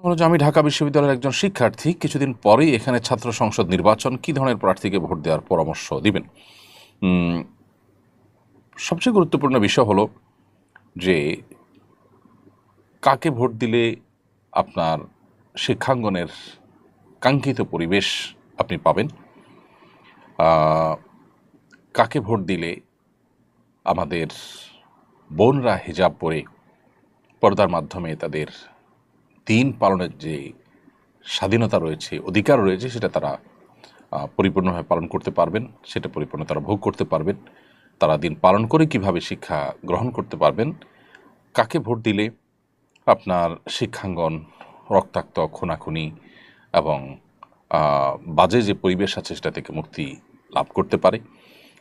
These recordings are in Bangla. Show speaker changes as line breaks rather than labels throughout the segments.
হলো যে আমি ঢাকা বিশ্ববিদ্যালয়ের একজন শিক্ষার্থী। কিছুদিন পরেই এখানে ছাত্র সংসদ নির্বাচন। কী ধরনের প্রার্থীকে ভোট দেওয়ার পরামর্শ দিবেন? উম, সবচেয়ে গুরুত্বপূর্ণ বিষয় হলো যে কাকে ভোট দিলে আপনার শিক্ষাঙ্গনের কাঙ্ক্ষিত পরিবেশ আপনি পাবেন, আহ, কাকে ভোট দিলে আমাদের বোনরা হিজাব পরে পর্দার মাধ্যমে তাদের দিন পালনের যে স্বাধীনতা রয়েছে, অধিকার রয়েছে, সেটা তারা পরিপূর্ণভাবে পালন করতে পারবেন, সেটা পরিপূর্ণ তারা ভোগ করতে পারবেন। তারা দিন পালন করে কিভাবে শিক্ষা গ্রহণ করতে পারবেন, কাকে ভোট দিলে আপনার শিক্ষাঙ্গন রক্তাক্ত খুনাখুনি এবং বাজে যে পরিবেশ আছে সেটা থেকে মুক্তি লাভ করতে পারে,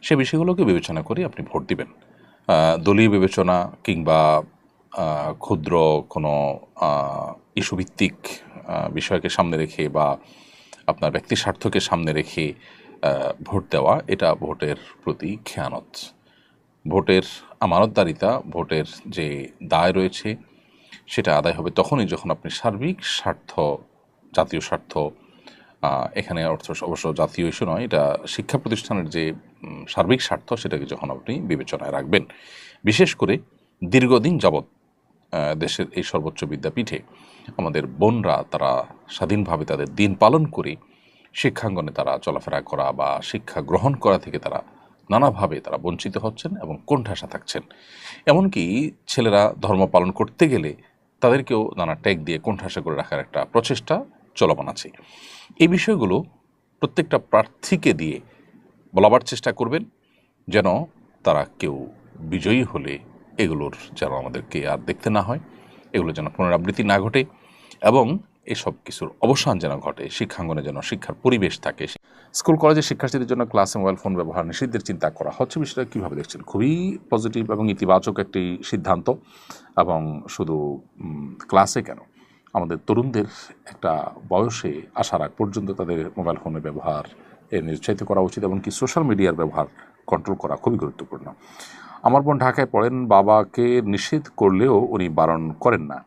সে বিষয়গুলোকে বিবেচনা করে আপনি ভোট দিবেন। দলীয় বিবেচনা কিংবা ক্ষুদ্র কোনো ইস্যুভিত্তিক বিষয়কে সামনে রেখে বা আপনার ব্যক্তি স্বার্থকে সামনে রেখে ভোট দেওয়া, এটা ভোটের প্রতি খেয়ানত। ভোটের আমানতদারিতা, ভোটের যে দায় রয়েছে, সেটা আদায় হবে তখনই যখন আপনি সার্বিক স্বার্থ, জাতীয় স্বার্থ, এখানে অবশ্য জাতীয় ইস্যু নয়, এটা শিক্ষা প্রতিষ্ঠানের যে সার্বিক স্বার্থ, সেটাকে যখন আপনি বিবেচনায় রাখবেন। বিশেষ করে দীর্ঘদিন যাবৎ দেশের এই সর্বোচ্চ বিদ্যাপীঠে আমাদের বোনরা তারা স্বাধীনভাবে তাদের দিন পালন করে শিক্ষাঙ্গনে তারা চলাফেরা করা বা শিক্ষা গ্রহণ করা থেকে তারা নানাভাবে তারা বঞ্চিত হচ্ছেন এবং কোণঠাসা থাকছেন। এমনকি ছেলেরা ধর্ম পালন করতে গেলে তাদেরকেও নানা ট্যাগ দিয়ে কোণঠাসা করে রাখার একটা প্রচেষ্টা চলমান আছে। এই বিষয়গুলো প্রত্যেকটা প্রার্থীকে দিয়ে বলাবার চেষ্টা করবেন, যেন তারা কেউ বিজয়ী হলে এগুলোর যেন আমাদেরকে আর দেখতে না হয়, এগুলো যেন পুনরাবৃত্তি না ঘটে এবং এসব কিছুর অবসান যেন ঘটে, শিক্ষাঙ্গনে যেন শিক্ষার পরিবেশ থাকে। স্কুল কলেজের শিক্ষার্থীদের জন্য ক্লাসে মোবাইল ফোন ব্যবহার নিষিদ্ধের চিন্তা করা হচ্ছে, বিষয়টা কীভাবে দেখছেন? খুবই পজিটিভ এবং ইতিবাচক একটি সিদ্ধান্ত। এবং শুধু ক্লাসে কেন, আমাদের তরুণদের একটা বয়সে আসার আগ পর্যন্ত তাদের মোবাইল ফোনের ব্যবহার নিরুৎসাহিত করা উচিত, এমনকি সোশ্যাল মিডিয়ার ব্যবহার কন্ট্রোল করা খুবই গুরুত্বপূর্ণ। আমার বোন ঢাকায় পড়েন, বাবাকে নিষেধ করলেও উনি বারণ করেন না।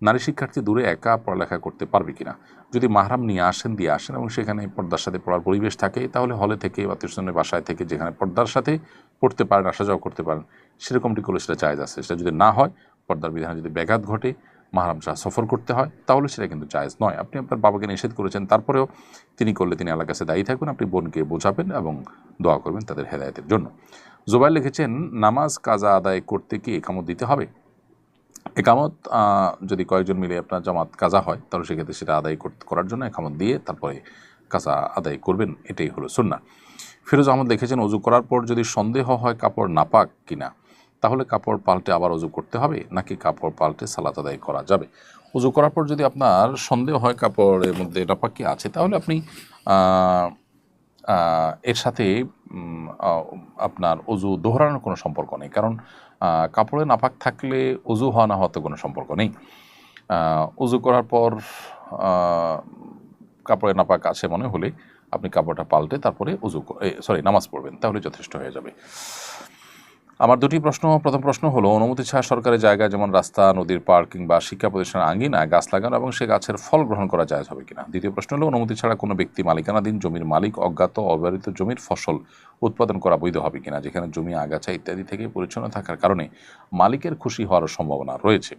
নারী শিক্ষার্থী দূরে একা পড়ালেখা করতে পারবে কিনা? যদি মাহরাম নিয়ে আসেন এবং সেখানে পর্দার সাথে পড়ার পরিবেশ থাকে, তাহলে হলে থেকে বা আত্মীয়স্বজনের বাসায় থেকে যেখানে পর্দার সাথে পড়তে পারেন, আসা যাওয়া করতে পারেন, সেরকমটি করলে সেটা জায়েজ আছে। সেটা যদি না হয়, পর্দার বিধানে যদি ব্যাঘাত ঘটে, মাহরাম ছাড়া সফর করতে হয়, তাহলে সেটা কিন্তু জায়েজ নয়। আপনি আপনার বাবাকে নিষেধ করেছেন, তারপরেও তিনি করলে তিনি আল্লাহর কাছে দায়ী থাকবেন। আপনি বোনকে বোঝাবেন এবং দোয়া করবেন তাদের হেদায়েতের জন্য। জুবাইর লিখেছেন, নামাজ কাজা আদায় করতে কি একামত দিতে হবে? একামত যদি কয়েকজন মিলে আপনার জামাত কাজা হয়, তাহলে সেক্ষেত্রে সেটা আদায় করার জন্য একামত দিয়ে তারপরে কাজা আদায় করবেন, এটাই হলো সুন্নাহ। ফিরোজ আহমদ লিখেছেন, অজু করার পর যদি সন্দেহ হয় কাপড় নাপাক কিনা, তাহলে কাপড় পাল্টে আবার অজু করতে হবে নাকি কাপড় পাল্টে সালাত আদায় করা যাবে? অজু করার পর যদি আপনার সন্দেহ হয় কাপড়ের মধ্যে নাপাক কি আছে, তাহলে আপনি এর সাথে আপনার অজু দোহরানোর কোনো সম্পর্ক নেই। কারণ কাপড়ে নাপাক থাকলে অজু হওয়া না হওয়াতে কোনো সম্পর্ক নেই। অজু করার পর কাপড়ে নাপাক আছে মনে হলে আপনি কাপড়টা পাল্টে তারপরে নামাজ পড়বেন, তাহলে যথেষ্ট হয়ে যাবে। আমার দুটি প্রশ্ন। প্রথম প্রশ্ন হলো, অনুমতি ছাড়া সরকারি জায়গায় যেমন রাস্তা, নদীর পাড় কিংবা শিক্ষা প্রতিষ্ঠানের আঙ্গিনায় গাছ লাগানো এবং সে গাছের ফল গ্রহণ করা জায়েজ হবে কিনা? দ্বিতীয় প্রশ্ন হলো, অনুমতি ছাড়া কোনো ব্যক্তি মালিকানাধীন জমির মালিক অজ্ঞাত অব্যবহৃত জমির ফসল উৎপাদন করা বৈধ হবে কিনা, যেখানে জমি আগাছা ইত্যাদি থেকে পরিচ্ছন্ন থাকার কারণে মালিকের খুশি হওয়ার সম্ভাবনা রয়েছে?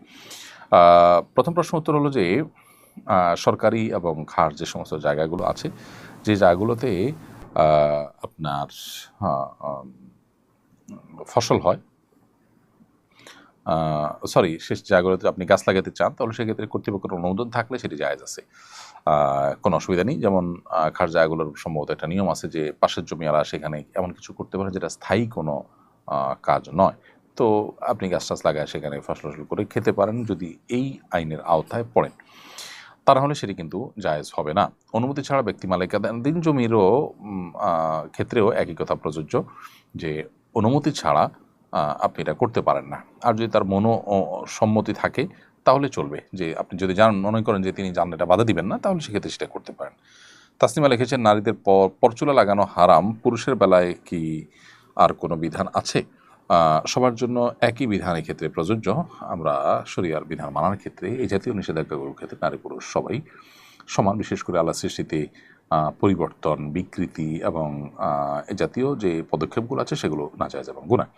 প্রথম প্রশ্ন উত্তর হলো যে সরকারি এবং খাস যে সমস্ত জায়গাগুলো আছে, যে জায়গাগুলোতে আপনার ফসল হয়, সে জায়গাগুলোতে আপনি গাছ লাগাতে চান, তাহলে সেক্ষেত্রে কর্তৃপক্ষের অনুমোদন থাকলে সেটি জায়েজ আছে, কোনো অসুবিধা নেই। যেমন খাস জায়গাগুলোর সম্ভবত একটা নিয়ম আছে যে পাশের জমিওয়ালা সেখানে এমন কিছু করতে পারে যেটা স্থায়ী কোনো কাজ নয়, তো আপনি গাছ টাছ লাগায় সেখানে ফসল করে খেতে পারেন যদি এই আইনের আওতায় পড়েন, তারা হলে সেটি কিন্তু জায়েজ হবে না। অনুমতি ছাড়া ব্যক্তি মালিকানাধীন জমিরও ক্ষেত্রেও একই কথা প্রযোজ্য, যে অনুমতি ছাড়া আপনি এটা করতে পারেন না। আর যদি তার সম্মতি থাকে তাহলে চলবে, যে আপনি যদি মনে করেন যে তিনি জানলে এটা বাধা দিবেন না, তাহলে সেক্ষেত্রে সেটা করতে পারেন। তাসনিমা লিখেছেন, নারীদের পরচুলা লাগানো হারাম, পুরুষের বেলায় কি আর কোনো বিধান আছে? সবার জন্য একই বিধানের ক্ষেত্রে প্রযোজ্য। আমরা শরিয়ার বিধান মানার ক্ষেত্রে এই জাতীয় নিষেধাজ্ঞাগুলোর ক্ষেত্রে নারী পুরুষ সবাই সমান। বিশেষ করে আল্লাহ সৃষ্টিতে পরিবর্তন, বিকৃতি এবং এ জাতীয় যে পদক্ষেপগুলো আছে সেগুলো নাজায়েজ এবং গুনাহ।